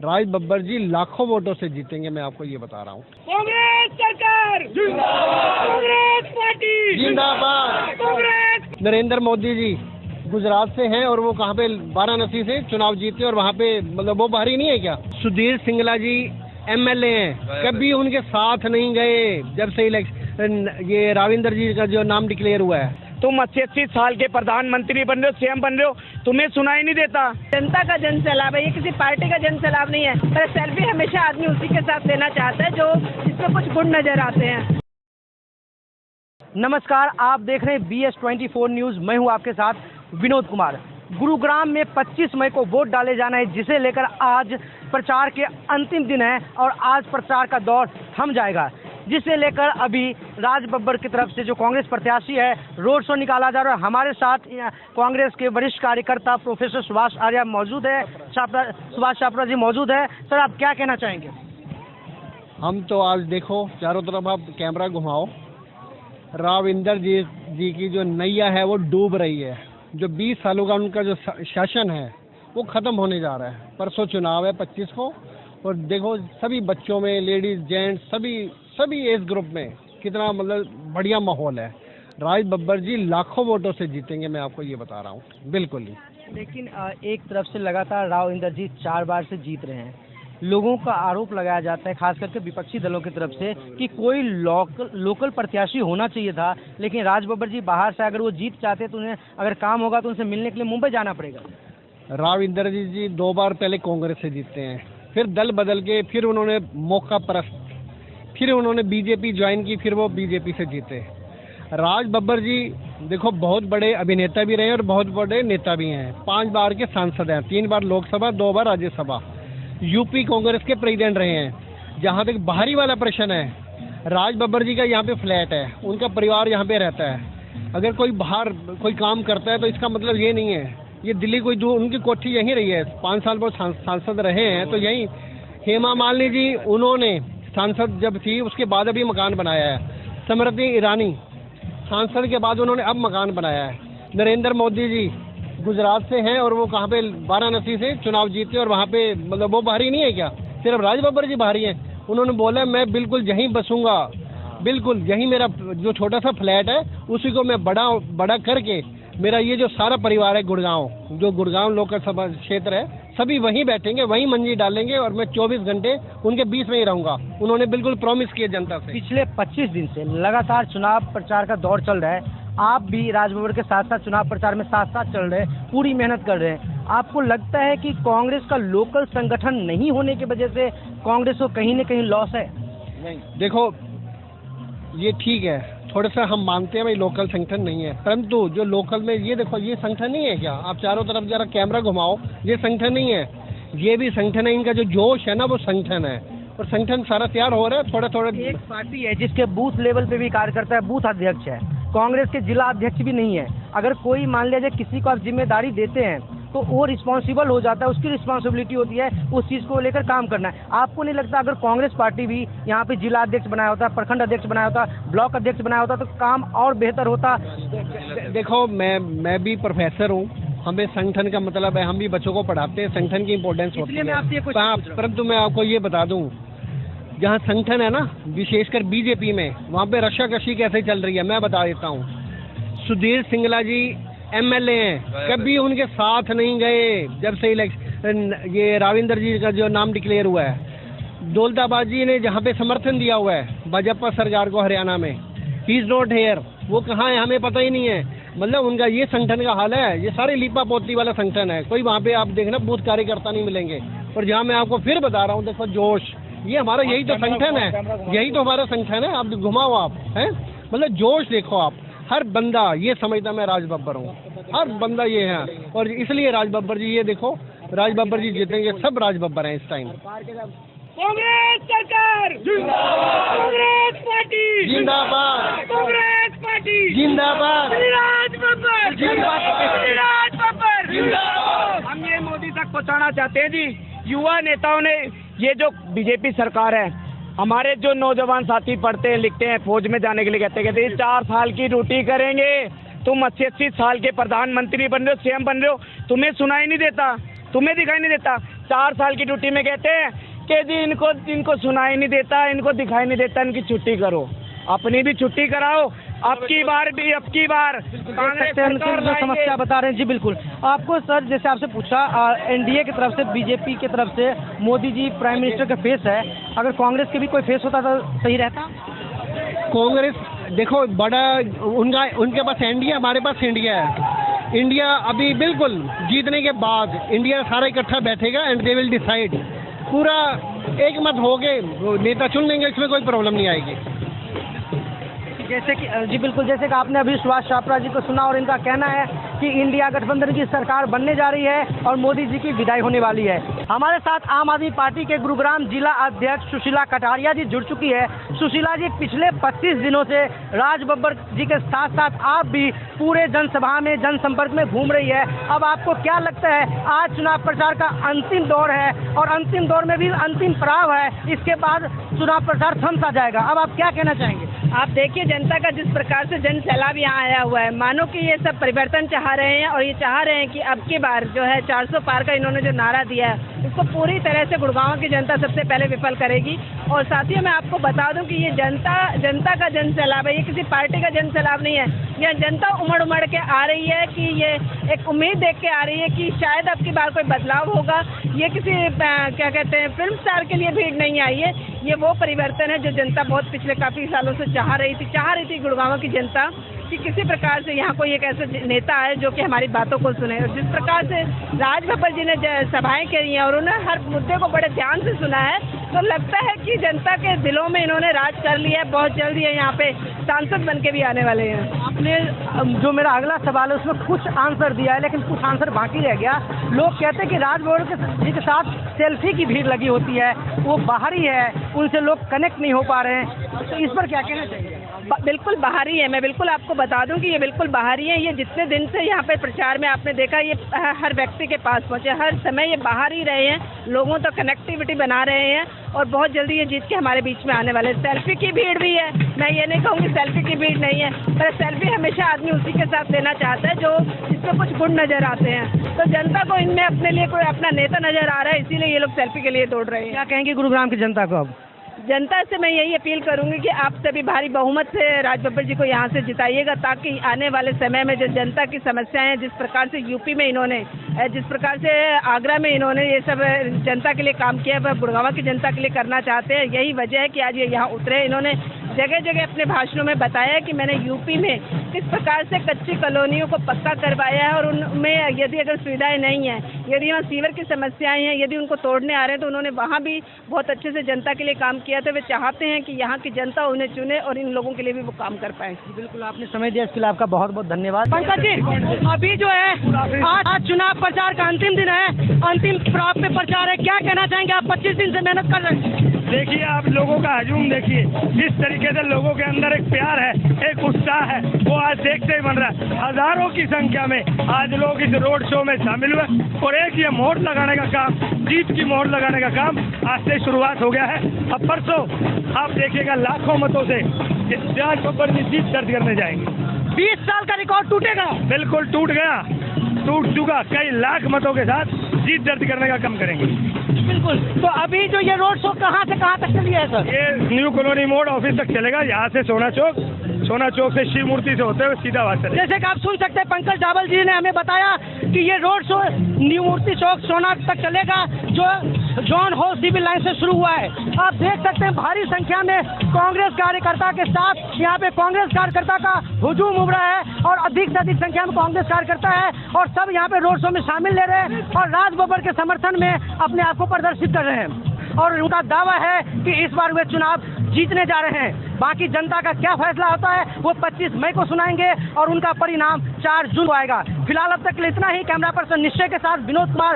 राज बब्बर जी लाखों वोटों से जीतेंगे, मैं आपको ये बता रहा हूँ। कांग्रेस सरकार जिंदाबाद, कांग्रेस पार्टी जिंदाबाद। कांग्रेस। नरेंद्र मोदी जी गुजरात से हैं और वो कहाँ पे वाराणसी से चुनाव जीते और वहाँ पे मतलब वो बाहरी नहीं है क्या? सुधीर सिंगला जी एमएलए हैं, कभी उनके साथ नहीं गए जब से इलेक्शन ये राविंदर जी का जो नाम डिक्लेयर हुआ है। तुम 80 साल के प्रधानमंत्री बन रहे हो, सीएम बन रहे हो, तुम्हें सुनाई नहीं देता? जनता का जन सैलाब है, ये किसी पार्टी का जन सैलाब नहीं है। पर सेल्फी हमेशा आदमी उसी के साथ लेना चाहता है जो जिसमें कुछ गुण नजर आते हैं। नमस्कार, आप देख रहे हैं BS24 न्यूज़। मैं हूं आपके साथ विनोद कुमार। गुरुग्राम में 25 मई को वोट डाले जाना है, जिसे लेकर आज प्रचार के अंतिम दिन है और आज प्रचार का दौर थम जाएगा, जिसे लेकर अभी राज बब्बर की तरफ से जो कांग्रेस प्रत्याशी है रोड शो निकाला जा रहा है। हमारे साथ कांग्रेस के वरिष्ठ कार्यकर्ता प्रोफेसर सुभाष आर्या मौजूद है, सुभाष छापरा जी मौजूद है। सर, आप क्या कहना चाहेंगे? हम तो आज देखो चारों तरफ आप कैमरा घुमाओ, राविंदर जी की जो नैया है वो डूब रही है। जो 20 सालों का उनका जो शासन है वो ख़त्म होने जा रहा है। परसों चुनाव है 25 को, और देखो सभी बच्चों में, लेडीज़ जेंट्स सभी एज ग्रुप में कितना मतलब बढ़िया माहौल है। राज बब्बर जी लाखों वोटों से जीतेंगे, मैं आपको ये बता रहा हूँ, बिल्कुल ही। लेकिन एक तरफ से लगातार राविंदर जी 4 बार से जीत रहे हैं। लोगों का आरोप लगाया जाता है, खास करके विपक्षी दलों की तरफ से, कि कोई लोकल प्रत्याशी होना चाहिए था, लेकिन राज बब्बर जी बाहर से अगर वो जीत चाहते तो उन्हें अगर काम होगा तो उनसे मिलने के लिए मुंबई जाना पड़ेगा। राविंदर जी 2 बार पहले कांग्रेस से जीते हैं, फिर दल बदल के फिर उन्होंने मौका परस्त, फिर उन्होंने बीजेपी ज्वाइन की, फिर वो बीजेपी से जीते। राज बब्बर जी देखो बहुत बड़े अभिनेता भी रहे हैं और बहुत बड़े नेता भी हैं। 5 बार के सांसद हैं, 3 बार लोकसभा, 2 बार राज्यसभा, यूपी कांग्रेस के प्रेसिडेंट रहे हैं। जहाँ तक बाहरी वाला प्रश्न है, राज बब्बर जी का यहाँ पे फ्लैट है, उनका परिवार यहाँ पे रहता है। अगर कोई बाहर कोई काम करता है तो इसका मतलब ये नहीं है ये दिल्ली कोई दूर, उनकी कोठी यहीं रही है। 5 साल पर सांसद रहे हैं तो यहीं। हेमा मालिनी जी उन्होंने सांसद जब थी उसके बाद अभी मकान बनाया है। स्मृति ईरानी सांसद के बाद उन्होंने अब मकान बनाया है। नरेंद्र मोदी जी गुजरात से हैं और वो कहाँ पे वाराणसी से चुनाव जीते और वहाँ पे मतलब वो बाहरी नहीं है क्या? सिर्फ राज बब्बर जी बाहरी हैं। उन्होंने बोला मैं बिल्कुल यहीं बसूंगा, बिल्कुल यहीं मेरा जो छोटा सा फ्लैट है उसी को मैं बड़ा करके मेरा ये जो सारा परिवार है गुड़गांव लोकसभा क्षेत्र है, सभी वहीं बैठेंगे, वहीं मंजी डालेंगे और मैं 24 घंटे उनके बीच में ही रहूंगा। उन्होंने बिल्कुल प्रॉमिस किया जनता से। पिछले 25 दिन से लगातार चुनाव प्रचार का दौर चल रहा है। आप भी राज बब्बर के साथ साथ चुनाव प्रचार में साथ चल रहे हैं, पूरी मेहनत कर रहे हैं। आपको लगता है कि कांग्रेस का लोकल संगठन नहीं होने की वजह से कांग्रेस को कहीं न कहीं लॉस है? नहीं, देखो ये ठीक है, थोड़ा सा हम मानते हैं भाई लोकल संगठन नहीं है, परंतु जो लोकल में ये देखो ये संगठन नहीं है क्या? आप चारों तरफ जरा कैमरा घुमाओ, ये संगठन नहीं है, ये भी संगठन है। इनका जो जोश है ना वो संगठन है, और संगठन सारा तैयार हो रहा है। थोड़ा एक पार्टी है जिसके बूथ लेवल पे भी कार्य करता है, बूथ अध्यक्ष है, कांग्रेस के जिला अध्यक्ष भी नहीं है। अगर कोई मान लीजिए किसी को आप जिम्मेदारी देते हैं तो वो रिस्पॉन्सिबल हो जाता है, उसकी रिस्पॉन्सिबिलिटी होती है उस चीज़ को लेकर काम करना है। आपको नहीं लगता अगर कांग्रेस पार्टी भी यहाँ पे जिला अध्यक्ष बनाया होता, प्रखंड अध्यक्ष बनाया होता, ब्लॉक अध्यक्ष बनाया होता तो काम और बेहतर होता? देखो मैं भी प्रोफेसर हूँ, हमें संगठन का मतलब है, हम भी बच्चों को पढ़ाते हैं, संगठन की इम्पोर्टेंस होती है। परंतु मैं आपको ये बता दूँ, जहाँ संगठन है ना, विशेषकर बीजेपी में, वहाँ पे रस्साकशी कैसे चल रही है मैं बता देता हूँ। सुधीर सिंगला जी एमएलए हैं, कभी उनके साथ नहीं गए जब से इलेक्शन ये राविंदर जी का जो नाम डिक्लेयर हुआ है। दौलताबाद जी ने जहाँ पे समर्थन दिया हुआ है भाजपा सरकार को हरियाणा में, ही इज नॉट हेयर, वो कहाँ है हमें पता ही नहीं है। मतलब उनका ये संगठन का हाल है, ये सारे लीपा पोती वाला संगठन है। कोई वहाँ पे आप देखना बूथ कार्यकर्ता नहीं मिलेंगे। और जहाँ मैं आपको फिर बता रहा हूँ, देखो जोश, ये हमारा यही तो संगठन है, यही तो हमारा संगठन है। आप घुमाओ आप हैं, मतलब जोश देखो आप। हर बंदा ये समझता मैं राज बब्बर हूँ, हर बंदा ये है, और इसलिए राज बब्बर जी, ये देखो राज बब्बर जी जीतेंगे, सब राज बब्बर हैं इस टाइम। कांग्रेस सरकार जिंदाबाद, कांग्रेस पार्टी जिंदाबाद, कांग्रेस पार्टी जिंदाबाद, राज बब्बर जिंदाबाद, राज बब्बर जिंदाबाद। हम ये मोदी तक पहुँचाना चाहते हैं जी। युवा नेताओं ने, ये जो बीजेपी सरकार है, हमारे जो नौजवान साथी पढ़ते हैं लिखते हैं, फौज में जाने के लिए कहते हैं 4 साल की ड्यूटी करेंगे। तुम 80 साल के प्रधानमंत्री बन रहे हो, सीएम बन रहे हो, तुम्हें सुनाई नहीं देता, तुम्हें दिखाई नहीं देता? 4 साल की ड्यूटी में कहते हैं कि जी इनको सुनाई नहीं देता, इनको दिखाई नहीं देता, इनकी छुट्टी करो, अपनी भी छुट्टी कराओ। अब की बार कांग्रेस अंतिम जो समस्या बता रहे हैं जी, बिल्कुल आपको सर, जैसे आपसे पूछा एनडीए की तरफ से, बीजेपी की तरफ से मोदी जी प्राइम मिनिस्टर का फेस है, अगर कांग्रेस के भी कोई फेस होता तो सही रहता। कांग्रेस देखो बड़ा उनके पास एनडीए, हमारे पास इंडिया है। इंडिया अभी बिल्कुल जीतने के बाद इंडिया सारा इकट्ठा बैठेगा एंड दे विल डिसाइड, पूरा एक मत हो गए नेता चुन लेंगे, इसमें कोई प्रॉब्लम नहीं आएगी। जैसे कि जी बिल्कुल, जैसे कि आपने अभी सुभाष छात्रा जी को सुना और इनका कहना है कि इंडिया गठबंधन की सरकार बनने जा रही है और मोदी जी की विदाई होने वाली है। हमारे साथ आम आदमी पार्टी के गुरुग्राम जिला अध्यक्ष सुशीला कटारिया जी जुड़ चुकी है। सुशीला जी, पिछले 25 दिनों से राज बब्बर जी के साथ साथ आप भी पूरे जनसभा में, जनसंपर्क में घूम रही है। अब आपको क्या लगता है, आज चुनाव प्रचार का अंतिम दौर है और अंतिम दौर में भी अंतिम पड़ाव है, इसके बाद चुनाव प्रचार थम सा जाएगा, अब आप क्या कहना चाहेंगे? आप देखिए जनता का जिस प्रकार से जन सैलाब यहाँ आया हुआ है, मानो कि ये सब परिवर्तन चाह रहे हैं और ये चाह रहे हैं कि अब की बार जो है 400 पार का इन्होंने जो नारा दिया है इसको पूरी तरह से गुड़गांव की जनता सबसे पहले विफल करेगी। और साथियों, मैं आपको बता दूं कि ये जनता का जन सैलाब है, ये किसी पार्टी का जन सैलाब नहीं है। यह जनता उमड़ उमड़ के आ रही है कि ये एक उम्मीद देख के आ रही है कि शायद अब की बार कोई बदलाव होगा। ये किसी क्या कहते हैं फिल्म स्टार के लिए भीड़ नहीं आई है, ये वो परिवर्तन है जो जनता बहुत पिछले काफ़ी सालों से चाह रही थी गुड़गांव की जनता कि किसी प्रकार से यहाँ कोई एक ऐसा नेता है जो कि हमारी बातों को सुने। और जिस प्रकार से राज बब्बर जी ने सभाएं करी हैं और उन्होंने हर मुद्दे को बड़े ध्यान से सुना है, तो लगता है कि जनता के दिलों में इन्होंने राज कर लिया है। बहुत जल्दी है यहाँ पे सांसद बन के भी आने वाले हैं। आपने जो मेरा अगला सवाल है उसमें कुछ आंसर दिया है, लेकिन कुछ आंसर बाकी रह गया। लोग कहते हैं कि राज बब्बर जी के साथ सेल्फी की भीड़ लगी होती है, वो बाहरी है, उनसे लोग कनेक्ट नहीं हो पा रहे हैं, तो इस पर क्या कहना चाहिए? बिल्कुल बाहरी है, मैं बिल्कुल आपको बता दूं कि ये बिल्कुल बाहरी है। ये जितने दिन से यहाँ पे प्रचार में आपने देखा, ये हर व्यक्ति के पास पहुँचे, हर समय ये बाहर ही रहे हैं, लोगों तो कनेक्टिविटी बना रहे हैं और बहुत जल्दी ये जीत के हमारे बीच में आने वाले। सेल्फी की भीड़ भी है, मैं ये नहीं कहूँगी सेल्फी की भीड़ नहीं है, पर सेल्फी हमेशा आदमी उसी के साथ लेना चाहता है जो जिसमें कुछ गुण नजर आते हैं। तो जनता को इनमें अपने लिए कोई अपना नेता नजर आ रहा है, इसीलिए ये लोग सेल्फी के लिए दौड़ रहे हैं। क्या कहेंगे गुरुग्राम की जनता को? अब जनता से मैं यही अपील करूंगी कि आप सभी भारी बहुमत से राज बब्बर जी को यहाँ से जिताइएगा, ताकि आने वाले समय में जो जनता की समस्याएं हैं, जिस प्रकार से यूपी में इन्होंने, जिस प्रकार से आगरा में इन्होंने ये सब जनता के लिए काम किया, वह गुड़गांव की जनता के लिए करना चाहते हैं। यही वजह है कि आज ये यहाँ उतरे। इन्होंने जगह जगह अपने भाषणों में बताया कि मैंने यूपी में किस प्रकार से कच्ची कॉलोनियों को पक्का करवाया है और उनमें यदि अगर सुविधाएं नहीं हैं, यदि वहाँ सीवर की समस्याएं हैं, यदि उनको तोड़ने आ रहे हैं, तो उन्होंने वहाँ भी बहुत अच्छे से जनता के लिए काम किया। तो वे चाहते हैं कि यहाँ की जनता उन्हें चुने और इन लोगों के लिए भी वो काम कर पाए। बिल्कुल, आपने समय दिया, इसके लिए आपका बहुत बहुत धन्यवाद। पंकज जी, अभी जो है आज चुनाव प्रचार का अंतिम दिन है, अंतिम पड़ाव पे प्रचार है, क्या कहना चाहेंगे आप? 25 दिन से मेहनत कर रहे हैं। देखिए, आप लोगों का हजूम देखिए, जिस तरीके से लोगों के अंदर एक प्यार है, एक उत्साह है, वो आज देखते ही बन रहा है। हजारों की संख्या में आज लोग इस रोड शो में शामिल हुए और एक ये मोहर लगाने का काम, जीत की मोहर लगाने का काम आज से शुरुआत हो गया है। अब परसों आप देखिएगा लाखों मतों से राज बब्बर जी जीत दर्ज करने जाएंगे। 20 साल का रिकॉर्ड टूटेगा? बिल्कुल टूट गया, टूट चुका, कई लाख मतों के साथ जीत दर्ज करने का काम करेंगे। बिल्कुल। तो अभी जो ये रोड शो कहाँ से कहाँ तक चली है सर? ये न्यू कॉलोनी मोड़ ऑफिस तक चलेगा, यहाँ से सोना चौक से शिव मूर्ति से होते हुए सीधा वहाँ चलेगा। जैसे कि आप सुन सकते हैं, पंकज जावल जी ने हमें बताया कि ये रोड शो न्यू मूर्ति चौक सोना तक चलेगा, जो जॉन हॉल सिविल लाइन से शुरू हुआ है। आप देख सकते हैं भारी संख्या में कांग्रेस कार्यकर्ता के साथ यहाँ पे कांग्रेस कार्यकर्ता का हुजूम उमड़ा है और अधिक से अधिक संख्या में कांग्रेस कार्यकर्ता है और सब यहाँ पे रोड शो में शामिल ले रहे हैं और राज बब्बर के समर्थन में अपने आप को प्रदर्शित कर रहे हैं और उनका दावा है कि इस बार वे चुनाव जीतने जा रहे हैं। बाकी जनता का क्या फैसला होता है वो 25 मई को सुनाएंगे और उनका परिणाम 4 जून को आएगा। फिलहाल अब तक इतना ही। कैमरा पर्सन निश्चय के साथ विनोद कुमार।